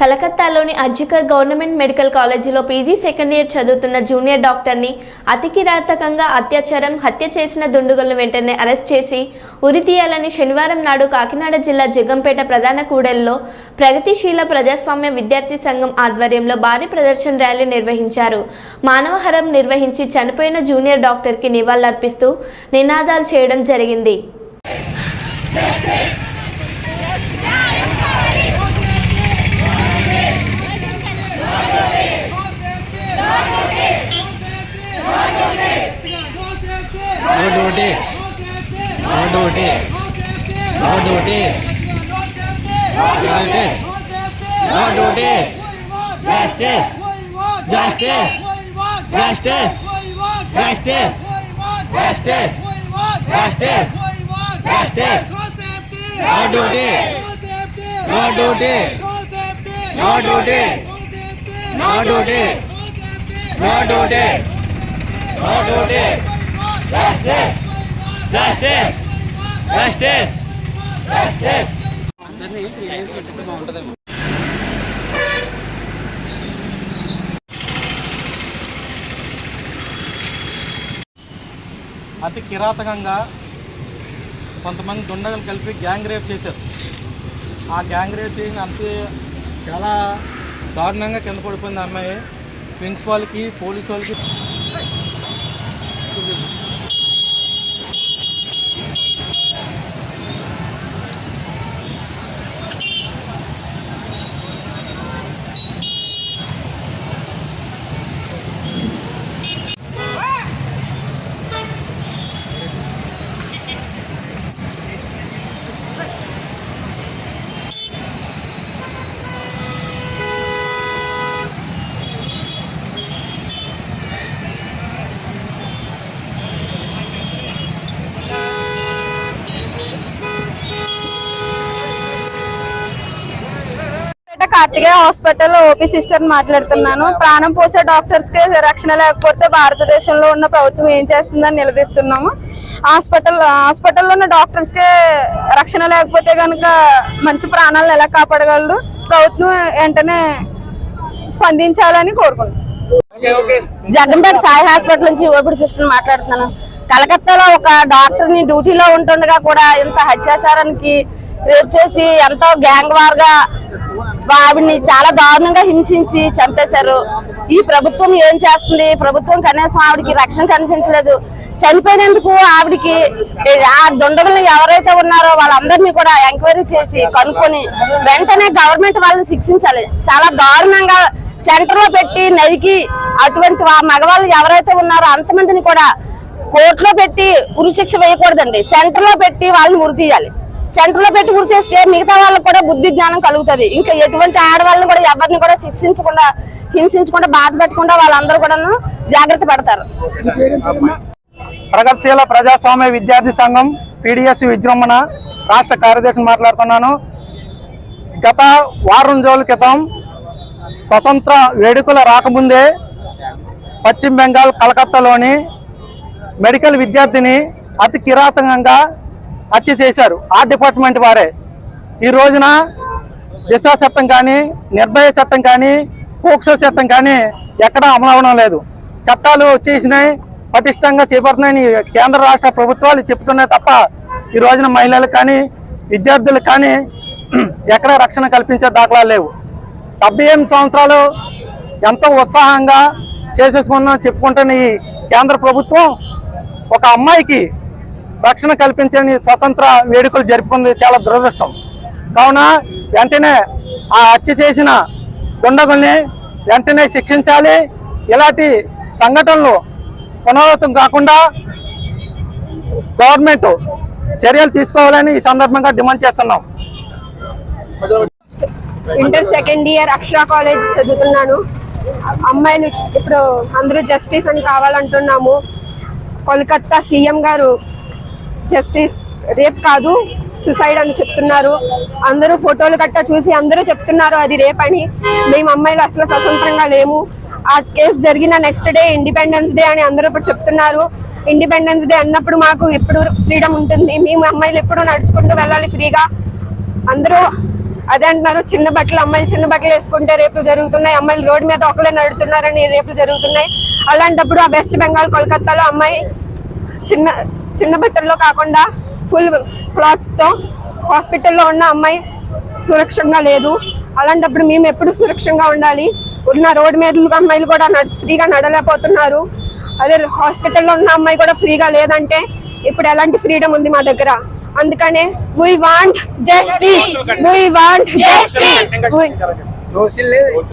కలకత్తాలోని అర్జికర్ government medical కాలేజీలో PG second year చదువుతున్న junior డాక్టర్ని అతి కిరాతకంగా హత్య చేసిన దుండగులను వెంటనే అరెస్ట్ చేసి ఉరి తీయాలని శనివారం నాడు కాకినాడ జిల్లా జగ్గంపేట ప్రధాన కూడలిలో ప్రగతిశీల ప్రజాస్వామ్య విద్యార్థి సంఘం ఆధ్వర్యంలో భారీ ప్రదర్శన ర్యాలీ నిర్వహించారు. మానవహారం నిర్వహించి చనిపోయిన జూనియర్ డాక్టర్కి నివాళులర్పిస్తూ నినాదాలు చేయడం జరిగింది. No do this. No do this. No do this. No do this. No do this. Justice. Justice. Justice. Justice. Justice. Justice. Justice. No do this. No do this. No do this. No do this. No do this. No do this. Justice! Justice! Justice! Justice! అతి కిరాతకంగా కొంతమంది దుండగులు కలిపి gang rape చేశారు. ఆ gang rape చేసిన అంతే చాలా దారుణంగా కింద పడిపోయింది అమ్మాయి. ప్రిన్సిపాల్కి పోలీసు వాళ్ళకి కార్తికేయ హాస్పిటల్ ఓపీ సిస్టర్ మాట్లాడుతున్నాను. ప్రాణం పోసే డాక్టర్స్ కి రక్షణ లేకపోతే భారతదేశంలో ఉన్న ప్రభుత్వం ఏం చేస్తుందని నిలదీస్తున్నాము. హాస్పిటల్లో ఉన్న డాక్టర్స్ కి రక్షణ లేకపోతే కనుక మనిషి ప్రాణాలను ఎలా కాపాడగలరు? ప్రభుత్వం వెంటనే స్పందించాలని కోరుకుంటున్నాను. జగ్గంపేట సాయి హాస్పిటల్ నుంచి ఓపీ సిస్టర్ మాట్లాడుతున్నాను. కలకత్తాలో ఒక డాక్టర్ ని డ్యూటీలో ఉంటుండగా కూడా ఇంత అత్యాచారానికి రేప్ చేసి ఎంతో గ్యాంగ్ వార్ గా ఆవిడ్ని చాలా దారుణంగా హింసించి చంపేశారు. ఈ ప్రభుత్వం ఏం చేస్తుంది? ప్రభుత్వం కనీసం ఆవిడికి రక్షణ కనిపించలేదు. చనిపోయినందుకు ఆవిడికి ఆ దుండగులు ఎవరైతే ఉన్నారో వాళ్ళందరినీ కూడా ఎంక్వైరీ చేసి కనుక్కొని వెంటనే గవర్నమెంట్ వాళ్ళని శిక్షించాలి. చాలా దారుణంగా సెంటర్ లో పెట్టి నరికి అటువంటి మగవాళ్ళు ఎవరైతే ఉన్నారో అంతమందిని కూడా కోర్టులో పెట్టి ఉరిశిక్ష వేయకూడదండి. సెంటర్ లో పెట్టి వాళ్ళని ఉరి తీయాలి. సెంటర్ లో పెట్టి గుర్తు చేస్తే మిగతా వాళ్ళకు కూడా బుద్ధి జ్ఞానం కలుగుతుంది. ఇంకా ఎటువంటి ఆడవాళ్ళని కూడా ఎవరిని కూడా శిక్షించకుండా హింసించకుండా బాధ పెట్టకుండా వాళ్ళందరూ కూడా జాగ్రత్త పడతారు. ప్రగతిశీల ప్రజాస్వామ్య విద్యార్థి సంఘం PDS విజృంభణ రాష్ట్ర కార్యదర్శిని మాట్లాడుతున్నాను. గత వారం రోజుల క్రితం స్వతంత్ర వేడుకలు రాకముందే పశ్చిమ బెంగాల్ కలకత్తాలోని మెడికల్ విద్యార్థిని అతి కిరాతకంగా హత్య చేశారు. ఆ డిపార్ట్మెంట్ వారే. ఈ రోజున దిశ చట్టం కానీ, నిర్భయ చట్టం కానీ, పోక్సో చట్టం కానీ ఎక్కడా అమలు అవడం లేదు. చట్టాలు వచ్చేసినాయి, పటిష్టంగా చేపడుతున్నాయని కేంద్ర రాష్ట్ర ప్రభుత్వాలు చెప్తున్నాయి తప్ప ఈ రోజున మహిళలకు కానీ విద్యార్థులకు కానీ ఎక్కడ రక్షణ కల్పించే దాఖలాలు లేవు. 78 సంవత్సరాలు ఎంతో ఉత్సాహంగా చేసేసుకున్నాం చెప్పుకుంటున్న ఈ కేంద్ర ప్రభుత్వం ఒక అమ్మాయికి రక్షణ కల్పించని స్వతంత్ర వేడుకలు జరుపుకుంది చాలా దురదృష్టం. కావున వెంటనే ఆ హత్య చేసిన దుండగుల్ని వెంటనే శిక్షించాలి. ఇలాంటి సంఘటనలు పునరావృతం కాకుండా గవర్నమెంట్ చర్యలు తీసుకోవాలని ఈ సందర్భంగా డిమాండ్ చేస్తున్నాం. ఇంటర్ సెకండ్ ఇయర్ అక్షర కాలేజ్ చదువుతున్నాను. అమ్మాయిని ఇప్పుడు అందరూ జస్టిస్ అని కావాలంటున్నాము. కోల్కత్తా సీఎం గారు జస్టిస్ రేప్ కాదు సుసైడ్ అని చెప్తున్నారు. అందరూ ఫోటోలు గట్టా చూసి అందరూ చెప్తున్నారు అది రేప్ అని. మేము అమ్మాయిలు అసలు స్వతంత్రంగా లేము. ఆ కేసు జరిగిన నెక్స్ట్ డే ఇండిపెండెన్స్ డే అని అందరూ ఇప్పుడు చెప్తున్నారు. ఇండిపెండెన్స్ డే అన్నప్పుడు మాకు ఎప్పుడు ఫ్రీడమ్ ఉంటుంది? మేము అమ్మాయిలు ఎప్పుడు నడుచుకుంటూ వెళ్ళాలి ఫ్రీగా. అందరూ అదే అంటున్నారు, చిన్న బట్టలు అమ్మాయిలు చిన్న బట్టలు వేసుకుంటే రేపులు జరుగుతున్నాయి, అమ్మాయిలు రోడ్డు మీద ఒకళ్ళే నడుతున్నారని రేపులు జరుగుతున్నాయి. అలాంటప్పుడు ఆ వెస్ట్ బెంగాల్ కోల్కతాలో అమ్మాయి చిన్న చిన్న బట్టల్లో కాకుండా ఫుల్ క్లాత్స్ తో హాస్పిటల్లో ఉన్న అమ్మాయి సురక్షంగా లేదు. అలాంటప్పుడు మేము ఎప్పుడు సురక్షంగా ఉండాలి? ఉన్న రోడ్డు మీద అమ్మాయిలు కూడా ఫ్రీగా నడలేకపోతున్నారు. అదే హాస్పిటల్లో ఉన్న అమ్మాయి కూడా ఫ్రీగా లేదంటే ఇప్పుడు ఎలాంటి ఫ్రీడమ్ ఉంది మా దగ్గర? అందుకనే we want justice.